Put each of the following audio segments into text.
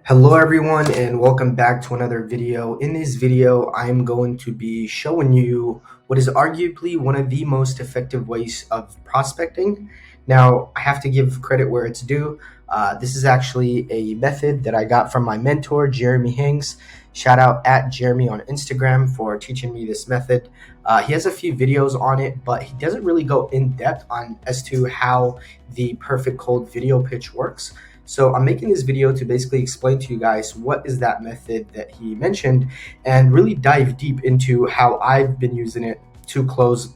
Hello everyone and welcome back to another video. In this video, I'm going to be showing you what is arguably one of the most effective ways of prospecting. Now, I have to give credit where it's due. This is actually a method that I got from my mentor, Jeremy Hanks. Shout out at Jeremy on Instagram for teaching me this method. He has a few videos on it, but he doesn't really go in depth on as to how the perfect cold video pitch works. So I'm making this video to basically explain to you guys what is that method that he mentioned and really dive deep into how I've been using it to close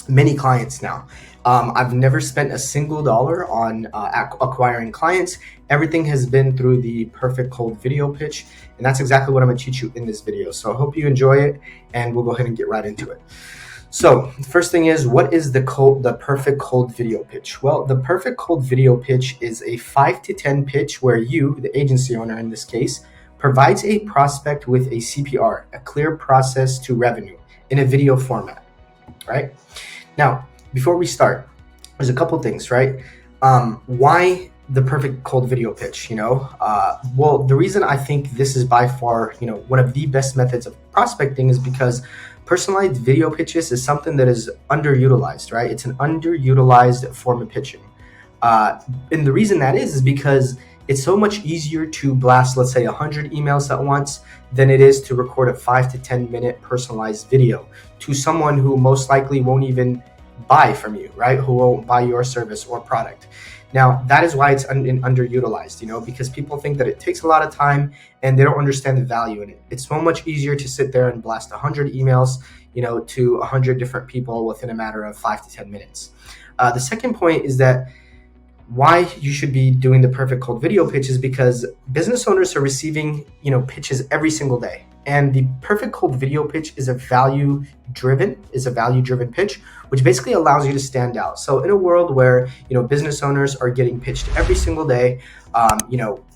many clients now. I've never spent a single dollar on acquiring clients. Everything has been through the perfect cold video pitch, and that's exactly what I'm going to teach you in this video. So I hope you enjoy it, and we'll go ahead and get right into it. So the first thing is, what is the perfect cold video pitch? Well, the perfect cold video pitch is a 5 to 10 pitch where you, the agency owner in this case, provides a prospect with a CPR, a clear process to revenue, in a video format, right? Now, before we start, there's a couple things, right? Why the perfect cold video pitch? Well, the reason I think this is by far, one of the best methods of prospecting is because personalized video pitches is something that is underutilized, right? It's an underutilized form of pitching. And the reason that is because it's so much easier to blast, let's say, 100 emails at once than it is to record a 5 to 10 minute personalized video to someone who most likely won't even buy from you, right? Who won't buy your service or product. Now, that is why it's underutilized, because people think that it takes a lot of time and they don't understand the value in it. It's so much easier to sit there and blast 100 emails, to 100 different people within a matter of 5 to 10 minutes. The second point is that why you should be doing the perfect cold video pitch is because business owners are receiving, pitches every single day. And the perfect cold video pitch is a value-driven pitch, which basically allows you to stand out. So in a world where, business owners are getting pitched every single day,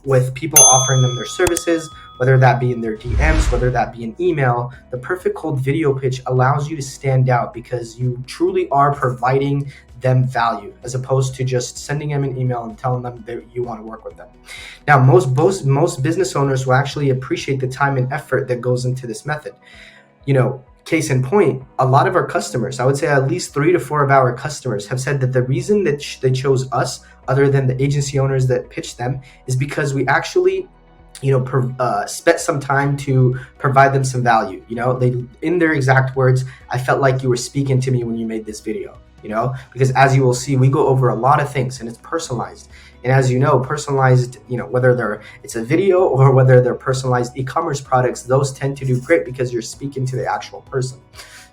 with people offering them their services, whether that be in their DMs, whether that be an email, the perfect cold video pitch allows you to stand out because you truly are providing them value as opposed to just sending them an email and telling them that you want to work with them. Now, most business owners will actually appreciate the time and effort that goes into this method. Case in point, a lot of our customers, I would say at least 3 to 4 of our customers have said that the reason that they chose us other than the agency owners that pitched them is because we actually spent some time to provide them some value. They, in their exact words, I felt like you were speaking to me when you made this video. Because as you will see, we go over a lot of things and it's personalized. And as you know, personalized, whether it's a video or whether they're personalized e-commerce products, those tend to do great because you're speaking to the actual person.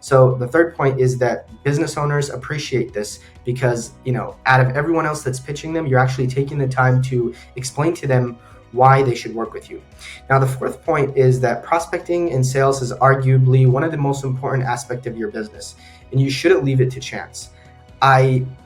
So the third point is that business owners appreciate this because, out of everyone else that's pitching them, you're actually taking the time to explain to them why they should work with you. Now, the fourth point is that prospecting and sales is arguably one of the most important aspects of your business, and you shouldn't leave it to chance.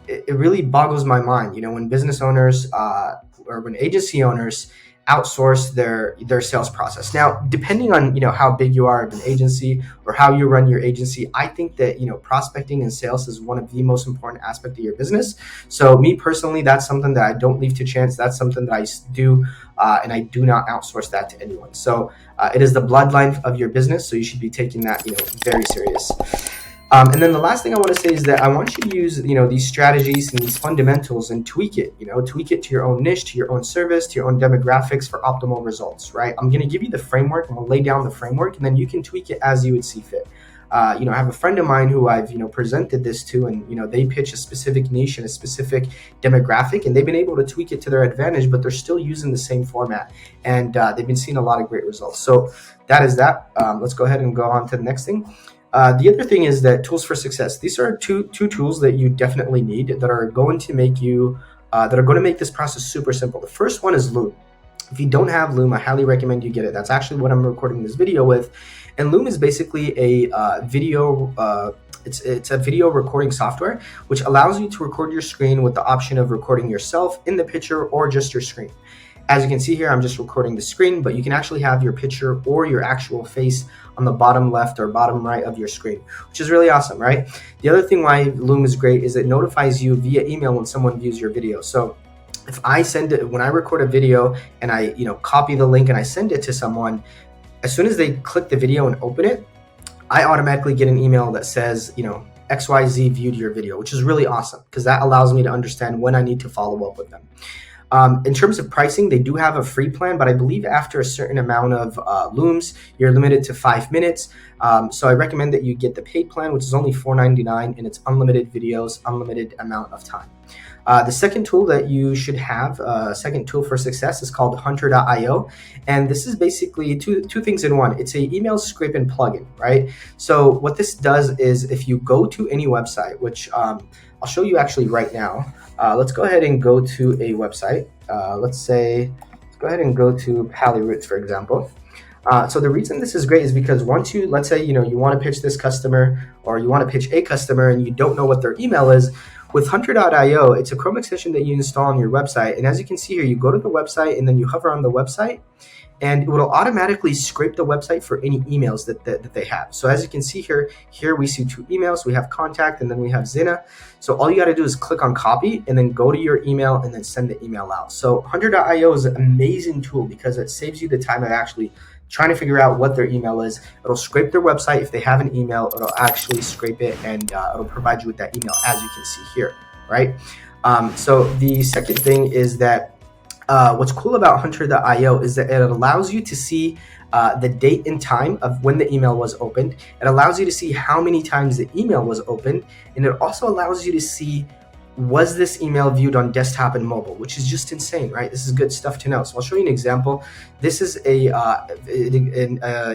It really boggles my mind, when business owners or when agency owners outsource their sales process. Now, depending on how big you are of an agency or how you run your agency, I think that prospecting and sales is one of the most important aspects of your business. So me personally, that's something that I don't leave to chance. That's something that I do, and I do not outsource that to anyone. So it is the bloodline of your business, so you should be taking that very serious. And then the last thing I want to say is that I want you to use, these strategies and these fundamentals and tweak it to your own niche, to your own service, to your own demographics for optimal results, right? I'm going to give you the framework. I'm going to lay down the framework and then you can tweak it as you would see fit. I have a friend of mine who I've, presented this to, and, they pitch a specific niche and a specific demographic, and they've been able to tweak it to their advantage, but they're still using the same format. And they've been seeing a lot of great results. So that is that. Let's go ahead and go on to the next thing. The other thing is that tools for success. These are two tools that you definitely need that are going to make this process super simple. The first one is Loom. If you don't have Loom, I highly recommend you get it. That's actually what I'm recording this video with. And Loom is basically a video. It's a video recording software which allows you to record your screen with the option of recording yourself in the picture or just your screen. As you can see here, I'm just recording the screen, but you can actually have your picture or your actual face on the bottom left or bottom right of your screen, which is really awesome, right? The other thing why Loom is great is it notifies you via email when someone views your video. So if I send it, when I record a video and I, copy the link and I send it to someone, as soon as they click the video and open it, I automatically get an email that says, XYZ viewed your video, which is really awesome because that allows me to understand when I need to follow up with them. In terms of pricing, they do have a free plan, but I believe after a certain amount of looms, you're limited to 5 minutes. So I recommend that you get the paid plan, which is only $4.99, and it's unlimited videos, unlimited amount of time. The second tool that you should have, second tool for success, is called Hunter.io. And this is basically two things in one. It's a email scrape and plugin, right? So what this does is if you go to any website, which I'll show you actually right now. Let's go ahead and go to a website. Let's go ahead and go to Palyroots, for example. So the reason this is great is because once let's say, you want to pitch this customer or you want to pitch a customer and you don't know what their email is, with Hunter.io, it's a Chrome extension that you install on your website. And as you can see here, you go to the website and then you hover on the website, and it will automatically scrape the website for any emails that they have. So as you can see here we see 2 emails. We have contact and then we have Zina. So all you got to do is click on copy and then go to your email and then send the email out. So Hunter.io is an amazing tool because it saves you the time of actually trying to figure out what their email is. It'll scrape their website. If they have an email, it'll actually scrape it and it'll provide you with that email, as you can see here, right? So the second thing is that what's cool about Hunter.io is that it allows you to see the date and time of when the email was opened. It allows you to see how many times the email was opened, and it also allows you to see, was this email viewed on desktop and mobile, which is just insane, right? This is good stuff to know. So I'll show you an example. This is an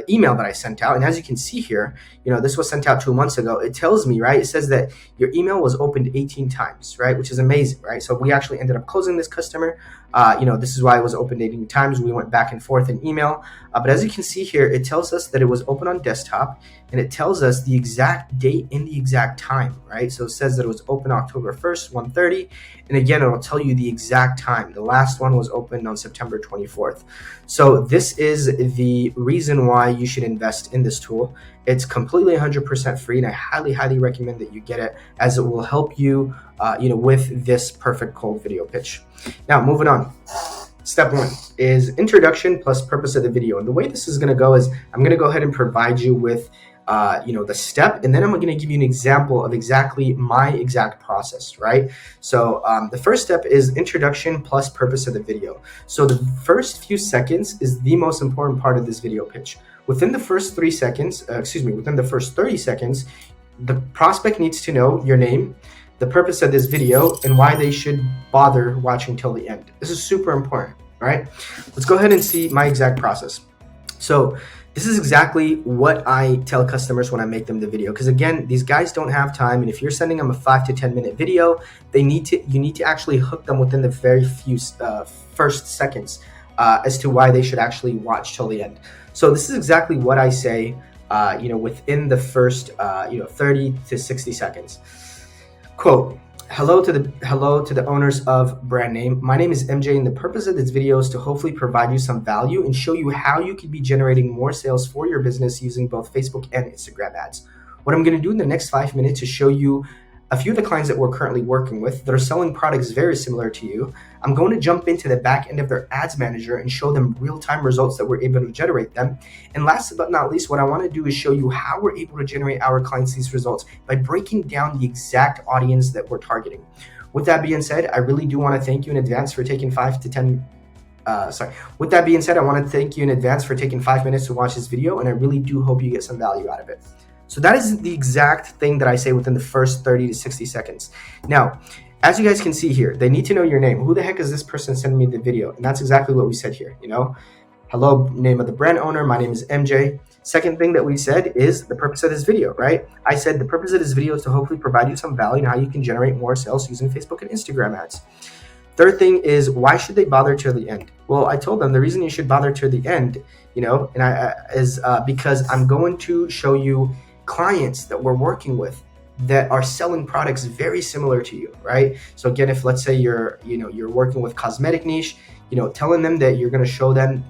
email that I sent out, and as you can see here, this was sent out 2 months ago. It tells me, right? It says that your email was opened 18 times, right? Which is amazing, right? So we actually ended up closing this customer. This is why it was opened 18 times. We went back and forth in email, but as you can see here, it tells us that it was open on desktop, and it tells us the exact date and the exact time, right? So it says that it was open October 1st, 1:30, and again, it'll tell you the exact time. The last one was opened on September 24th. So this is the reason why you should invest in this tool. It's completely 100% free, and I highly, highly recommend that you get it, as it will help you, with this perfect cold video pitch. Now, moving on. Step 1 is introduction plus purpose of the video. And the way this is going to go is I'm going to go ahead and provide you with the step, and then I'm going to give you an example of exactly my exact process, right? So the first step is introduction plus purpose of the video. So the first few seconds is the most important part of this video pitch. Within the first 30 seconds, the prospect needs to know your name, the purpose of this video, and why they should bother watching till the end. This is super important, right? Let's go ahead and see my exact process. So this is exactly what I tell customers when I make them the video, because again, these guys don't have time, and if you're sending them a 5 to 10 minute video, you need to actually hook them within the very few first seconds as to why they should actually watch till the end. So this is exactly what I say, within the first 30 to 60 seconds. Quote, hello to the owners of brand name. My name is MJ, and the purpose of this video is to hopefully provide you some value and show you how you could be generating more sales for your business using both Facebook and Instagram ads. What I'm going to do in the next 5 minutes is show you a few of the clients that we're currently working with that are selling products very similar to you. I'm going to jump into the back end of their ads manager and show them real-time results that we're able to generate them. And last but not least, what I want to do is show you how we're able to generate our clients these results by breaking down the exact audience that we're targeting. With that being said, I really do want to thank you in advance for taking 5 to 10 With that being said, I want to thank you in advance for taking 5 minutes to watch this video, and I really do hope you get some value out of it. So that is the exact thing that I say within the first 30 to 60 seconds. Now, as you guys can see here, they need to know your name. Who the heck is this person sending me the video? And that's exactly what we said here, Hello, name of the brand owner. My name is MJ. Second thing that we said is the purpose of this video, right? I said the purpose of this video is to hopefully provide you some value and how you can generate more sales using Facebook and Instagram ads. Third thing is, why should they bother till the end? Well, I told them the reason you should bother till the end, is because I'm going to show you clients that we're working with that are selling products very similar to you, right? So again, if let's say you're working with cosmetic niche, telling them that you're going to show them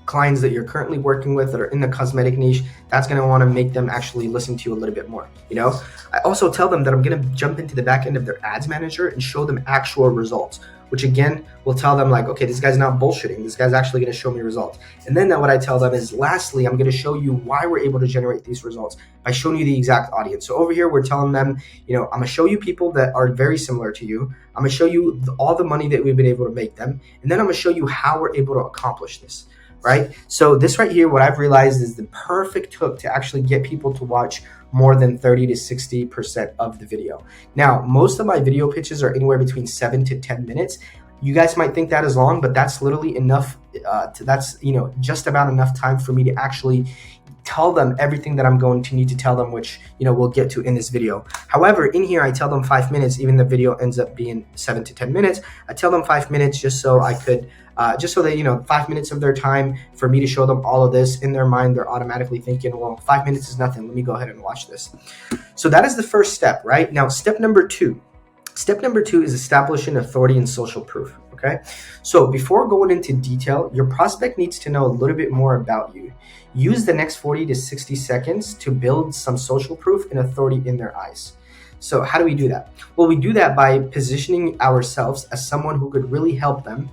clients that you're currently working with that are in the cosmetic niche, that's going to want to make them actually listen to you a little bit more. I also tell them that I'm going to jump into the back end of their ads manager and show them actual results. which again will tell them like, okay, this guy's not bullshitting. This guy's actually going to show me results. And then what I tell them is, lastly, I'm going to show you why we're able to generate these results by showing you the exact audience. So over here, we're telling them, I'm going to show you people that are very similar to you. I'm going to show you all the money that we've been able to make them. And then I'm going to show you how we're able to accomplish this. Right? So this right here, what I've realized is the perfect hook to actually get people to watch more than 30 to 60% of the video. Now, most of my video pitches are anywhere between 7 to 10 minutes. You guys might think that is long, but that's literally enough. That's just about enough time for me to actually tell them everything that I'm going to need to tell them, which we'll get to in this video. However, in here I tell them 5 minutes, even the video ends up being 7 to 10 minutes. I tell them 5 minutes just so I could just so that 5 minutes of their time for me to show them all of this. In their mind, they're automatically thinking, well, 5 minutes is nothing, let me go ahead and watch this. So that is the first step. Right now, step number two is establishing authority and social proof. Okay, so before going into detail, your prospect needs to know a little bit more about you. Use the next 40 to 60 seconds to build some social proof and authority in their eyes. So how do we do that? Well, we do that by positioning ourselves as someone who could really help them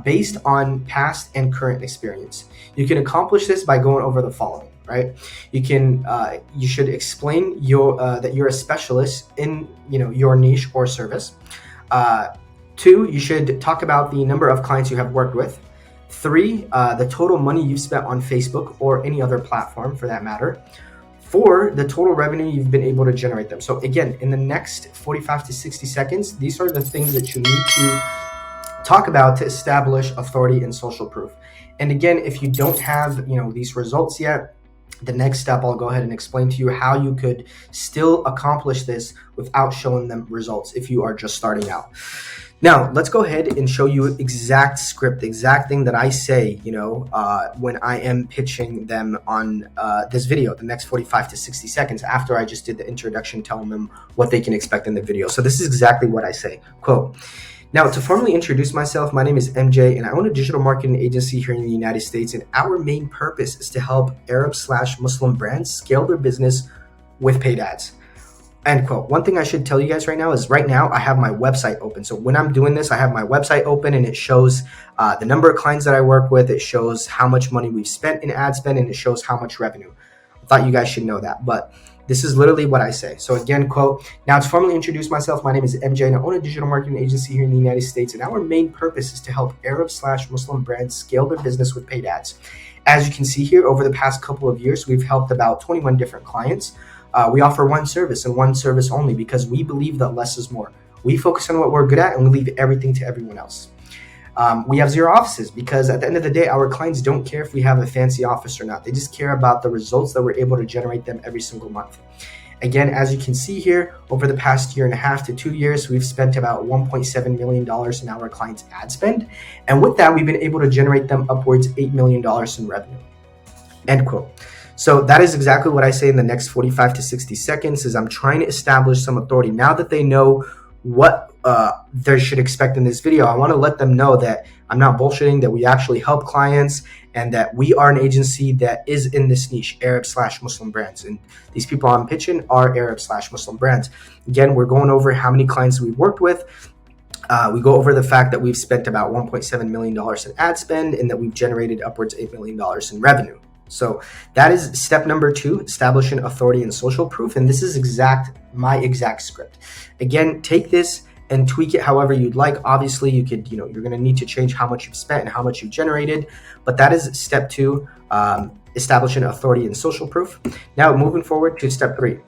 based on past and current experience. You can accomplish this by going over the following, right? You should explain that you're a specialist in your niche or service. 2, you should talk about the number of clients you have worked with. 3, the total money you've spent on Facebook or any other platform for that matter. 4, the total revenue you've been able to generate them. So again, in the next 45 to 60 seconds, these are the things that you need to talk about to establish authority and social proof. And again, if you don't have these results yet, the next step, I'll go ahead and explain to you how you could still accomplish this without showing them results if you are just starting out. Now, let's go ahead and show you exact script, the exact thing that I say, when I am pitching them on this video, the next 45 to 60 seconds after I just did the introduction, telling them what they can expect in the video. So this is exactly what I say. Quote, "Now, to formally introduce myself, my name is MJ, and I own a digital marketing agency here in the United States, and our main purpose is to help Arab/Muslim brands scale their business with paid ads." End quote. One thing I should tell you guys right now is right now I have my website open. So when I'm doing this, I have my website open and it shows the number of clients that I work with. It shows how much money we've spent in ad spend, and it shows how much revenue. I thought you guys should know that, but this is literally what I say. So again, quote, "Now to formally introduce myself, my name is MJ and I own a digital marketing agency here in the United States, and our main purpose is to help Arab/Muslim brands scale their business with paid ads. As you can see here, over the past couple of years, we've helped about 21 different clients. We offer one service and one service only because we believe that less is more. We focus on what we're good at and we leave everything to everyone else. We have 0 offices because at the end of the day, our clients don't care if we have a fancy office or not. They just care about the results that we're able to generate them every single month. Again, as you can see here, over the past 1.5 to 2 years, we've spent about $1.7 million in our clients' ad spend. And with that, we've been able to generate them upwards $8 million in revenue." End quote. So that is exactly what I say in the next 45 to 60 seconds is I'm trying to establish some authority. Now that they know what they should expect in this video, I want to let them know that I'm not bullshitting, that we actually help clients, and that we are an agency that is in this niche, Arab/Muslim brands. And these people I'm pitching are Arab/Muslim brands. Again, we're going over how many clients we've worked with. We go over the fact that we've spent about $1.7 million in ad spend and that we've generated upwards $8 million in revenue. So that is step number 2, establishing authority and social proof. And this is my exact script. Again, take this and tweak it however you'd like. Obviously, you could, you're going to need to change how much you've spent and how much you've generated. But that is step 2, establishing authority and social proof. Now, moving forward to step 3.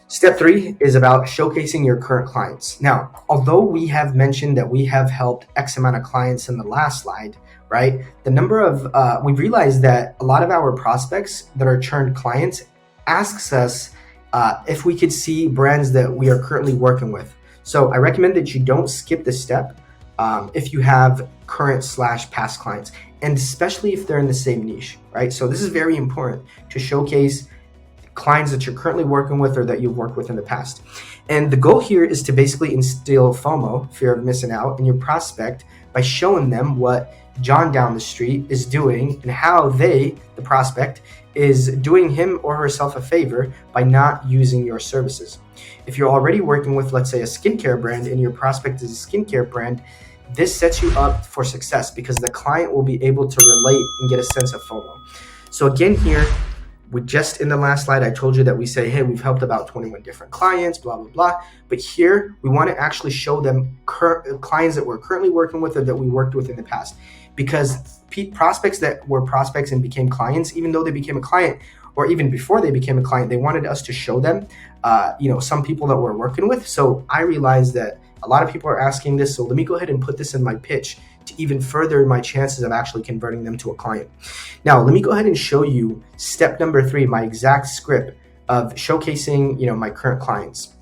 Step 3 is about showcasing your current clients. Now, although we have mentioned that we have helped X amount of clients in the last slide, right? The number of, we realized that a lot of our prospects that are churned clients asks us if we could see brands that we are currently working with. So I recommend that you don't skip this step if you have current/past clients, and especially if they're in the same niche, right? So this is very important to showcase clients that you're currently working with or that you've worked with in the past. And the goal here is to basically instill FOMO, fear of missing out, in your prospect by showing them what John down the street is doing and how the prospect, is doing him or herself a favor by not using your services. If you're already working with, let's say, a skincare brand and your prospect is a skincare brand, this sets you up for success because the client will be able to relate and get a sense of FOMO. So again, here, we just in the last slide, I told you that we say, hey, we've helped about 21 different clients, blah, blah, blah. But here, we want to actually show them clients that we're currently working with or that we worked with in the past. Because prospects that were prospects and became clients, even though they became a client, or even before they became a client, they wanted us to show them, some people that we're working with. So I realized that a lot of people are asking this. So let me go ahead and put this in my pitch to even further my chances of actually converting them to a client. Now, let me go ahead and show you step number 3, my exact script of showcasing, my current clients.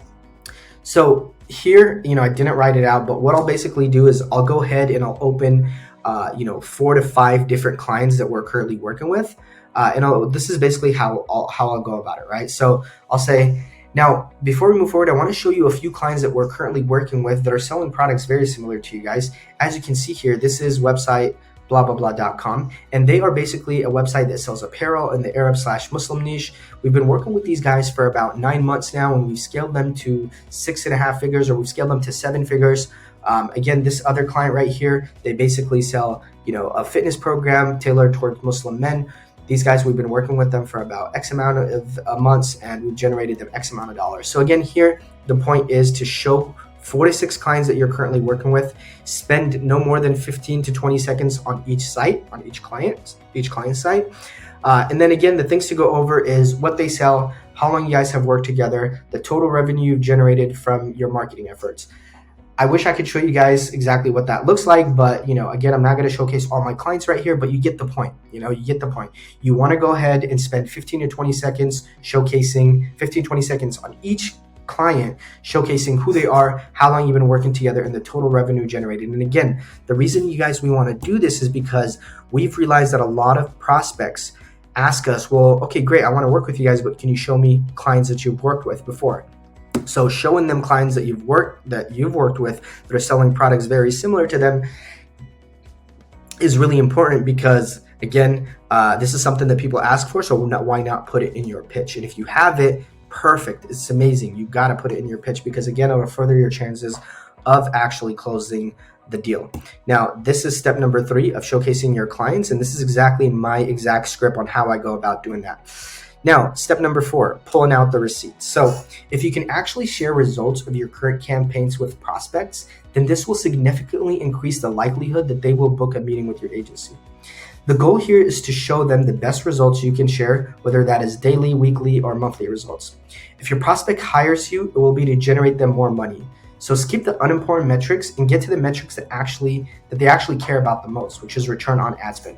So here, I didn't write it out, but what I'll basically do is I'll go ahead and I'll open, 4 to 5 different clients that we're currently working with. This is basically how I'll go about it, right? So I'll say, now, before we move forward, I want to show you a few clients that we're currently working with that are selling products very similar to you guys. As you can see here, this is website blah, blah, blah.com. And they are basically a website that sells apparel in the Arab/Muslim niche. We've been working with these guys for about 9 months now, and we've scaled them to 6.5 figures, or we've scaled them to 7 figures. Again, this other client right here, they basically sell, a fitness program tailored towards Muslim men. These guys, we've been working with them for about X amount of months, and we've generated them X amount of dollars. So again, here, the point is to show 4 to 6 clients that you're currently working with. Spend no more than 15 to 20 seconds on each site, on each client's site. And then again, the things to go over is what they sell, how long you guys have worked together, the total revenue you've generated from your marketing efforts. I wish I could show you guys exactly what that looks like, but again, I'm not going to showcase all my clients right here, but you get the point. You get the point. You want to go ahead and spend 15 to 20 seconds showcasing 15-20 seconds on each client, showcasing who they are, how long you've been working together, and the total revenue generated. And again, the reason we want to do this is because we've realized that a lot of prospects ask us, well, okay, great, I want to work with you guys, but can you show me clients that you've worked with before? So showing them clients that you've worked with that are selling products very similar to them is really important because, again, this is something that people ask for. So why not put it in your pitch? And if you have it, perfect. It's amazing. You got to put it in your pitch because, again, it'll further your chances of actually closing the deal. Now, this is step number 3 of showcasing your clients. And this is exactly my exact script on how I go about doing that. Now, step number 4, pulling out the receipts. So if you can actually share results of your current campaigns with prospects, then this will significantly increase the likelihood that they will book a meeting with your agency. The goal here is to show them the best results you can share, whether that is daily, weekly, or monthly results. If your prospect hires you, it will be to generate them more money. So skip the unimportant metrics and get to the metrics that they actually care about the most, which is return on ad spend.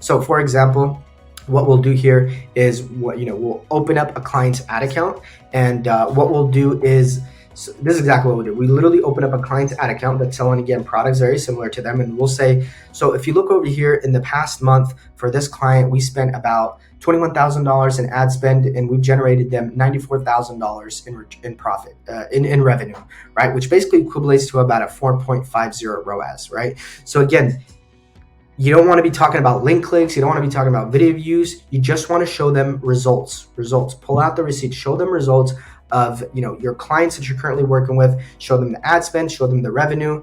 So for example, what we'll do here is we'll open up a client's ad account, and what we'll do is, so this is exactly what we'll do. We literally open up a client's ad account that's selling, again, products very similar to them, and we'll say, so if you look over here in the past month for this client, we spent about $21,000 in ad spend, and we've generated them $94,000 in profit, in revenue, right? Which basically equates to about a 4.50 ROAS, right? So again, you don't want to be talking about link clicks. You don't want to be talking about video views. You just want to show them results. Pull out the receipts. Show them results of your clients that you're currently working with. Show them the ad spend. Show them the revenue,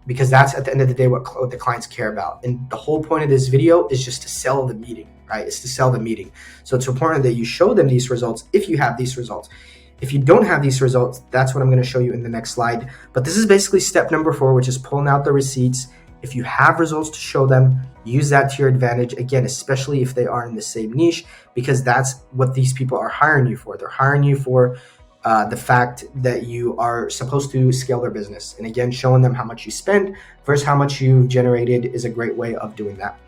because that's at the end of the day what the clients care about. And the whole point of this video is just to sell the meeting, right? It's to sell the meeting. So it's important that you show them these results if you have these results. If you don't have these results, that's what I'm going to show you in the next slide. But this is basically step number 4, which is pulling out the receipts. If you have results to show them, use that to your advantage, again, especially if they are in the same niche, because that's what these people are hiring you for. They're hiring you for the fact that you are supposed to scale their business. And again, showing them how much you spend versus how much you've generated is a great way of doing that.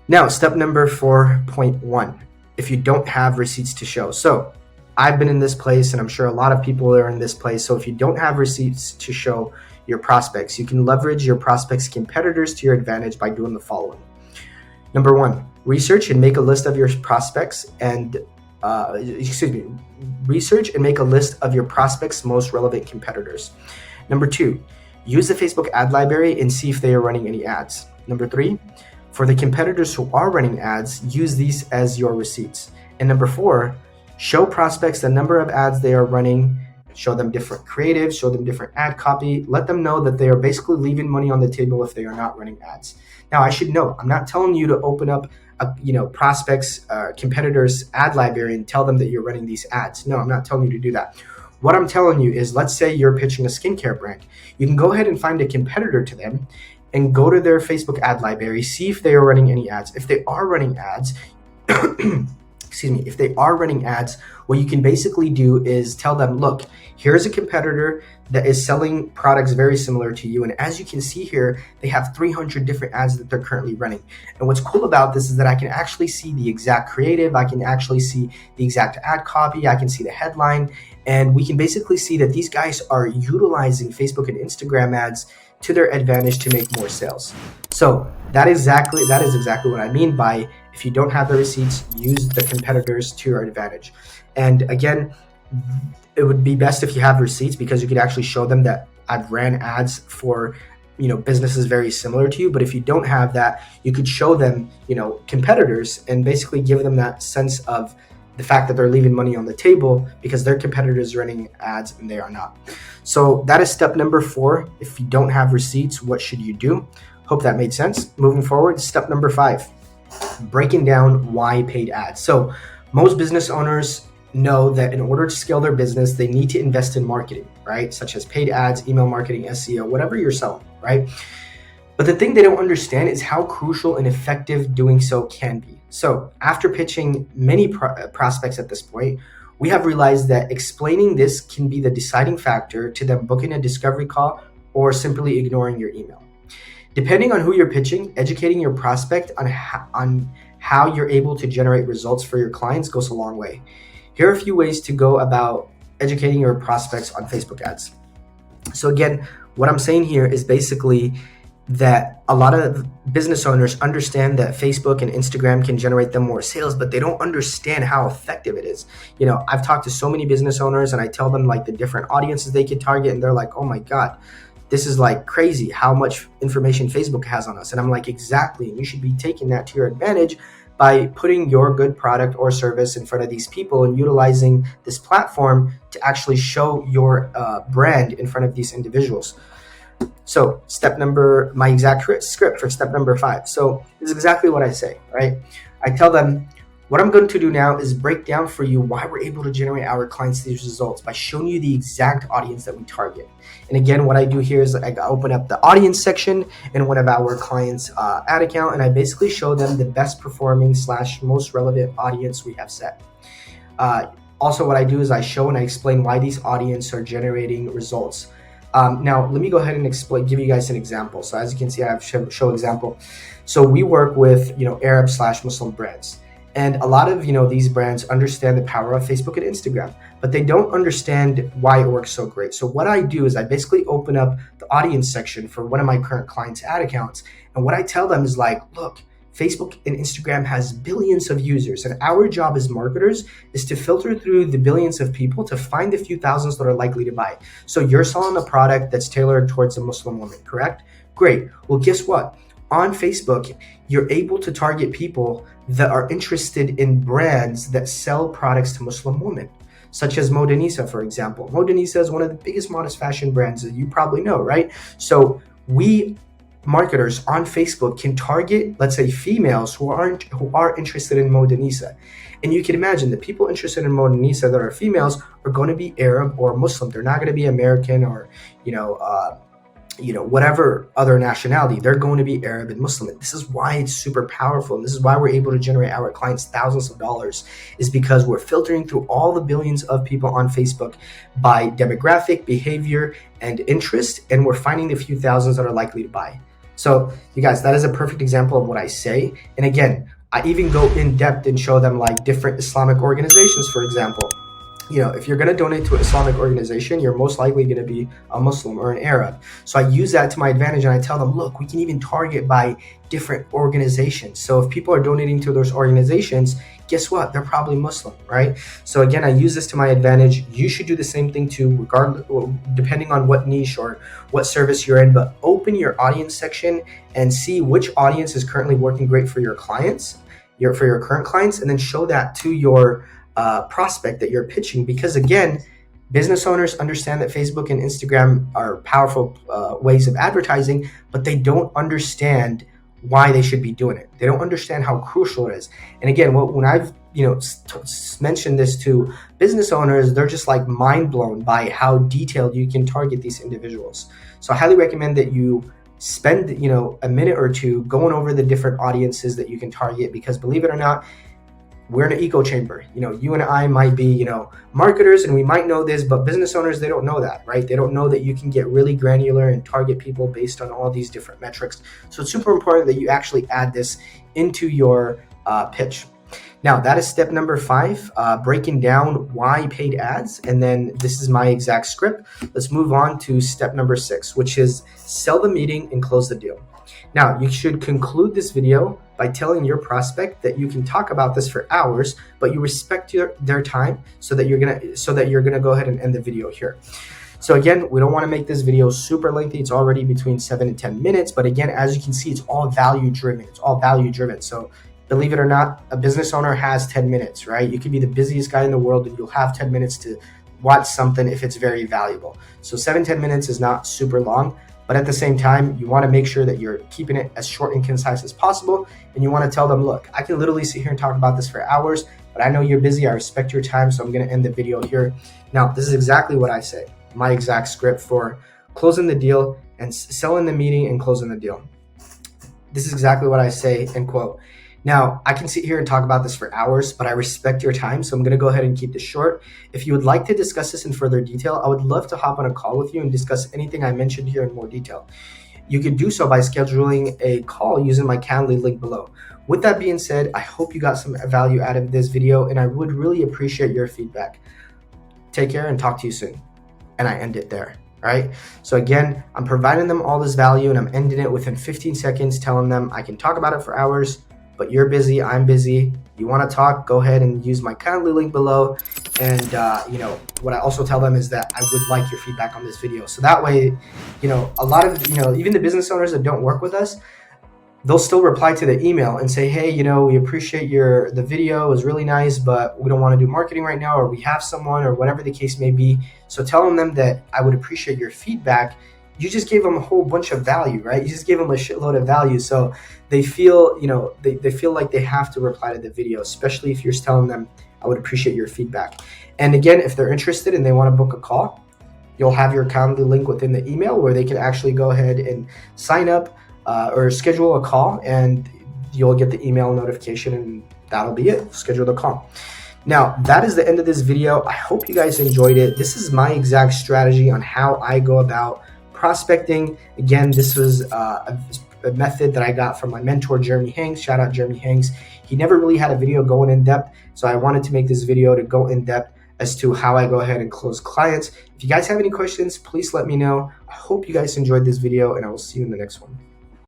Now, step number 4.1, if you don't have receipts to show. So I've been in this place, and I'm sure a lot of people are in this place. So if you don't have receipts to show your prospects, you can leverage your prospects' competitors to your advantage by doing the following. Number 1, research and make a list of your prospects research and make a list of your prospects' most relevant competitors. Number 2, use the Facebook ad library and see if they are running any ads. Number 3, for the competitors who are running ads, use these as your receipts. And number 4, show prospects the number of ads they are running show them different creatives, show them different ad copy, let them know that they are basically leaving money on the table if they are not running ads. Now, I should note, I'm not telling you to open up prospects, competitors' ad library and tell them that you're running these ads. No, I'm not telling you to do that. What I'm telling you is, let's say you're pitching a skincare brand. You can go ahead and find a competitor to them and go to their Facebook ad library, see if they are running any ads. If they are running ads, excuse me, if they are running ads, what you can basically do is tell them, look, here's a competitor that is selling products very similar to you. And as you can see here, they have 300 different ads that they're currently running. And what's cool about this is that I can actually see the exact creative. I can actually see the exact ad copy. I can see the headline. And we can basically see that these guys are utilizing Facebook and Instagram ads to their advantage to make more sales. So that is exactly what I mean by, if you don't have the receipts, use the competitors to your advantage. And again, it would be best if you have receipts, because you could actually show them that I've ran ads for businesses very similar to you. But if you don't have that, you could show them competitors and basically give them that sense of the fact that they're leaving money on the table because their competitors are running ads and they are not. So that is step number 4. If you don't have receipts, what should you do? Hope that made sense. Moving forward, step number 5, breaking down why paid ads. So most business owners know that in order to scale their business, they need to invest in marketing, right? Such as paid ads, email marketing, SEO, whatever you're selling, right? But the thing they don't understand is how crucial and effective doing so can be. So after pitching many prospects at this point, we have realized that explaining this can be the deciding factor to them booking a discovery call or simply ignoring your email. Depending on who you're pitching, educating your prospect on how you're able to generate results for your clients goes a long way. Here are a few ways to go about educating your prospects on Facebook ads. So again, what I'm saying here is basically that a lot of business owners understand that Facebook and Instagram can generate them more sales, but they don't understand how effective it is. I've talked to so many business owners and I tell them like the different audiences they can target, and they're like, oh my God, this is like crazy how much information Facebook has on us. And I'm like, exactly. And you should be taking that to your advantage by putting your good product or service in front of these people and utilizing this platform to actually show your brand in front of these individuals. So my exact script for step number 5. So this is exactly what I say, right? I tell them, what I'm going to do now is break down for you why we're able to generate our clients these results by showing you the exact audience that we target. And again, what I do here is I open up the audience section in one of our clients' ad account, and I basically show them the best performing / most relevant audience we have set. Also, what I do is I show and I explain why these audiences are generating results. Now, let me go ahead and give you guys an example. So as you can see, I have show example. So we work with, Arab / Muslim brands. And a lot of, these brands understand the power of Facebook and Instagram, but they don't understand why it works so great. So what I do is I basically open up the audience section for one of my current clients' ad accounts. And what I tell them is like, look, Facebook and Instagram has billions of users, and our job as marketers is to filter through the billions of people to find the few thousands that are likely to buy. So you're selling a product that's tailored towards a Muslim woman, correct? Great. Well, guess what? On Facebook, you're able to target people that are interested in brands that sell products to Muslim women, such as Modanisa, for example. Modanisa is one of the biggest modest fashion brands that you probably know, right? So we marketers on Facebook can target, let's say, females who are interested in Modanisa. And you can imagine the people interested in Modanisa that are females are going to be Arab or Muslim. They're not going to be American or, whatever other nationality. They're going to be Arab and Muslim. This is why it's super powerful. And this is why we're able to generate our clients thousands of dollars, is because we're filtering through all the billions of people on Facebook by demographic, behavior, and interest. And we're finding the few thousands that are likely to buy. So you guys, that is a perfect example of what I say. And again, I even go in depth and show them like different Islamic organizations, for example. If you're going to donate to an Islamic organization, you're most likely going to be a Muslim or an Arab. So I use that to my advantage, and I tell them, look, we can even target by different organizations. So if people are donating to those organizations, guess what? They're probably Muslim, right? So again, I use this to my advantage. You should do the same thing too, regardless, depending on what niche or what service you're in. But open your audience section and see which audience is currently working great for your clients, for your current clients, and then show that to your prospect that you're pitching. Because again, Business owners understand that Facebook and Instagram are powerful ways of advertising, but they don't understand why they should be doing it. They don't understand how crucial it is. And again, when I've mentioned this to business owners, they're just like mind blown by how detailed you can target these individuals. So I highly recommend that you spend a minute or two going over the different audiences that you can target, because believe it or not, we're in an echo chamber. You and I might be marketers and we might know this, but business owners, they don't know that, right? They don't know that you can get really granular and target people based on all these different metrics. So it's super important that you actually add this into your pitch. Now, that is step number 5, breaking down why paid ads. And then this is my exact script. Let's move on to step number 6, which is sell the meeting and close the deal. Now, you should conclude this video by telling your prospect that you can talk about this for hours, but you respect their time, so that you're gonna go ahead and end the video here. So again, we don't want to make this video super lengthy. It's already between 7 and 10 minutes, but again, as you can see, it's all value driven. So believe it or not, a business owner has 10 minutes, right? You could be the busiest guy in the world and you'll have 10 minutes to watch something if it's very valuable. So 7-10 minutes is not super long. But at the same time, you want to make sure that you're keeping it as short and concise as possible. And you want to tell them, look, I can literally sit here and talk about this for hours, but I know you're busy. I respect your time, so I'm going to end the video here. Now, this is exactly what I say, my exact script for closing the deal and selling the meeting and closing the deal. This is exactly what I say, end quote. Now, I can sit here and talk about this for hours, but I respect your time, so I'm going to go ahead and keep this short. If you would like to discuss this in further detail, I would love to hop on a call with you and discuss anything I mentioned here in more detail. You can do so by scheduling a call using my Calendly link below. With that being said, I hope you got some value out of this video, and I would really appreciate your feedback. Take care and talk to you soon. And I end it there. Right? So again, I'm providing them all this value and I'm ending it within 15 seconds, telling them I can talk about it for hours, but you're busy, I'm busy. You want to talk, go ahead and use my Calendly link below. And what I also tell them is that I would like your feedback on this video. So that way, a lot of, even the business owners that don't work with us, they'll still reply to the email and say, hey, we appreciate the video, it was really nice, but we don't want to do marketing right now, or we have someone, or whatever the case may be. So telling them that I would appreciate your feedback, you just gave them a whole bunch of value, right? You just gave them a shitload of value. So they feel, they feel like they have to reply to the video, especially if you're telling them, I would appreciate your feedback. And again, if they're interested and they want to book a call, you'll have your Calendly link within the email where they can actually go ahead and sign up or schedule a call, and you'll get the email notification, and that'll be it. Schedule the call. Now, that is the end of this video. I hope you guys enjoyed it. This is my exact strategy on how I go about prospecting. Again, this was a method that I got from my mentor, Jeremy Hanks. Shout out Jeremy Hanks. He never really had a video going in depth, so I wanted to make this video to go in depth as to how I go ahead and close clients. If you guys have any questions, please let me know. I hope you guys enjoyed this video, and I will see you in the next one.